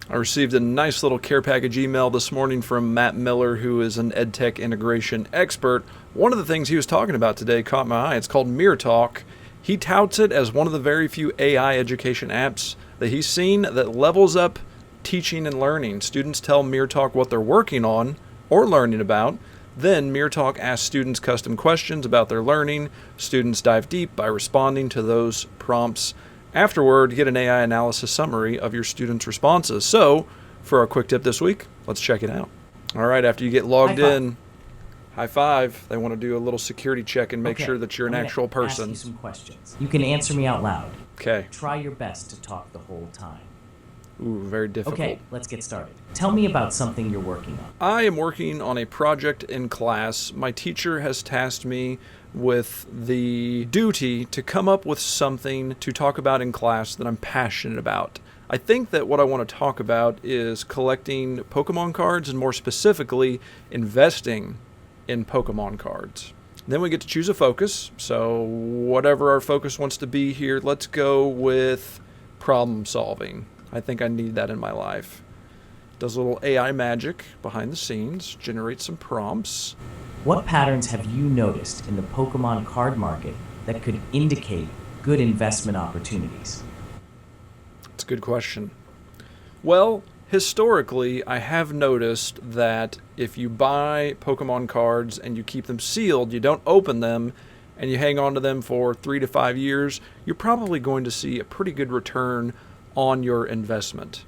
I received a nice little care package email this morning from Matt Miller, who is an EdTech integration expert. One of the things he was talking about today caught my eye. It's called MirrorTalk. He touts it as one of the very few AI education apps that he's seen that levels up teaching and learning. Students tell MirrorTalk what they're working on or learning about. Then MirrorTalk asks students custom questions about their learning. Students dive deep by responding to those prompts. Afterward, get an AI analysis summary of your students' responses. So, for our quick tip this week, let's check it out. All right, after you get logged in, high five. They want to do a little security check and make sure that you're an actual person. Ask you some questions. You can answer me out loud. Okay. Try your best to talk the whole time. Ooh, very difficult. Okay, let's get started. Tell me about something you're working on. I am working on a project in class. My teacher has tasked me with the duty to come up with something to talk about in class that I'm passionate about. I think that what I want to talk about is collecting Pokemon cards and more specifically, investing in Pokemon cards. Then we get to choose a focus. So whatever our focus wants to be here, let's go with problem solving. I think I need that in my life. Does a little AI magic behind the scenes, generates some prompts. What patterns have you noticed in the Pokemon card market that could indicate good investment opportunities? It's a good question. Well, historically, I have noticed that if you buy Pokemon cards and you keep them sealed, you don't open them, and you hang on to them for 3 to 5 years, you're probably going to see a pretty good return on your investment.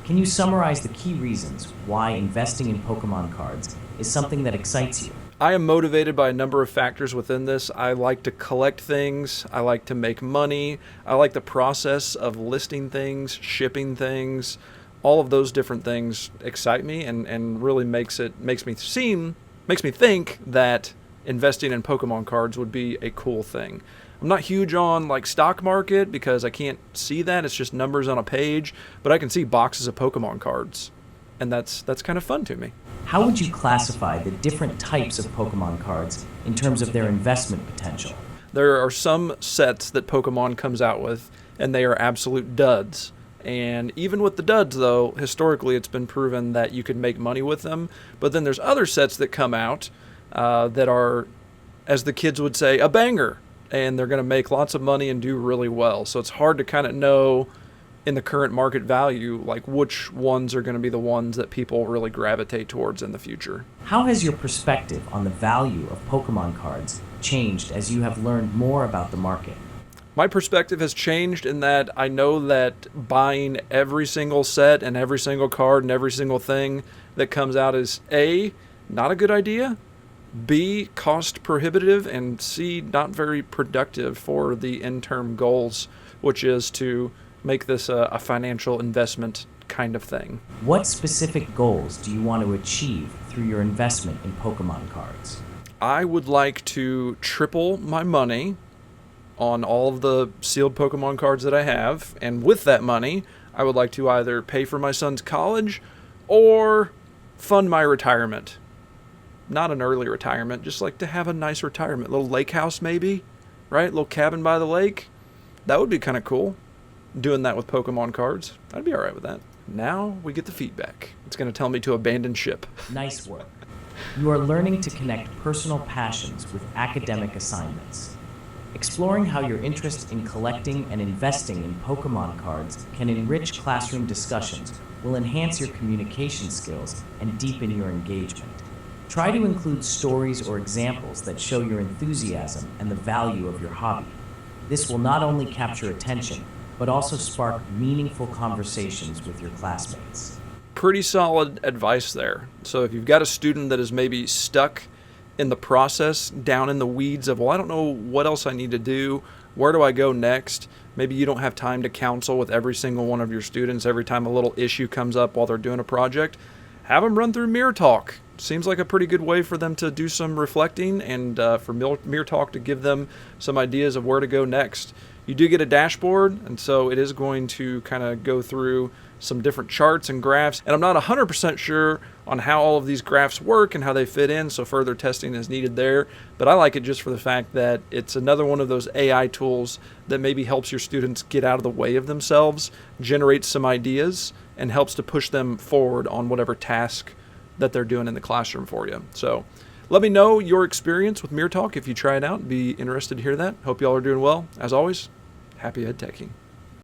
Can you summarize the key reasons why investing in Pokemon cards is something that excites you? I am motivated by a number of factors within this. I like to collect things. I like to make money. I like the process of listing things, shipping things. All of those different things excite me and really makes me think that investing in Pokemon cards would be a cool thing. I'm not huge on like stock market because I can't see that. It's just numbers on a page, but I can see boxes of Pokemon cards, and that's kind of fun to me. How would you classify the different types of Pokemon cards in terms of their investment potential? There are some sets that Pokemon comes out with, and they are absolute duds. And even with the duds, though, historically it's been proven that you could make money with them. But then there's other sets that come out that are, as the kids would say, a banger. And they're going to make lots of money and do really well. So it's hard to kind of know in the current market value, like which ones are going to be the ones that people really gravitate towards in the future. How has your perspective on the value of Pokemon cards changed as you have learned more about the market? My perspective has changed in that I know that buying every single set and every single card and every single thing that comes out is A, not a good idea, B, cost prohibitive, and C, not very productive for the end-term goals, which is to make this a financial investment kind of thing. What specific goals do you want to achieve through your investment in Pokemon cards? I would like to triple my money on all of the sealed Pokemon cards that I have, and with that money, I would like to either pay for my son's college or fund my retirement. Not an early retirement, just like to have a nice retirement. Little lake house maybe, right? Little cabin by the lake. That would be kind of cool. Doing that with Pokemon cards. I'd be all right with that. Now we get the feedback. It's going to tell me to abandon ship. Nice work. You are learning to connect personal passions with academic assignments. Exploring how your interest in collecting and investing in Pokemon cards can enrich classroom discussions will enhance your communication skills and deepen your engagement. Try to include stories or examples that show your enthusiasm and the value of your hobby. This will not only capture attention, but also spark meaningful conversations with your classmates. Pretty solid advice there. So if you've got a student that is maybe stuck in the process, down in the weeds of, well, I don't know what else I need to do, where do I go next? Maybe you don't have time to counsel with every single one of your students every time a little issue comes up while they're doing a project. Have them run through MirrorTalk. Seems like a pretty good way for them to do some reflecting and for MirrorTalk to give them some ideas of where to go next. You do get a dashboard, and so it is going to kind of go through some different charts and graphs. And I'm not 100% sure on how all of these graphs work and how they fit in, so further testing is needed there. But I like it just for the fact that it's another one of those AI tools that maybe helps your students get out of the way of themselves, generate some ideas, and helps to push them forward on whatever task that they're doing in the classroom for you. So let me know your experience with MirrorTalk if you try it out. Be interested to hear that. Hope you all are doing well. As always, happy ed teching.